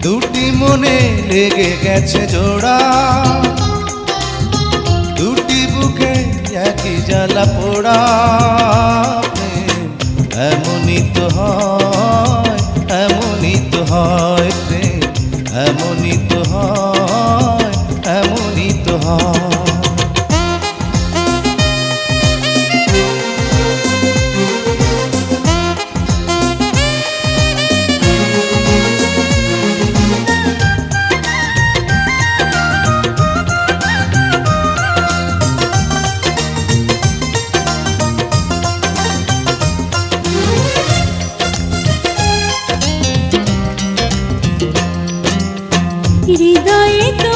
দুটি মনে লেগে গেছে জোড়া, দুটি বুকে একই জ্বালা পোড়া। প্রেম এমনই তো হয়, এমনই তো হয় প্রেম, এমনই তো হয়, এমনই তো হয়। হৃদয়ে তো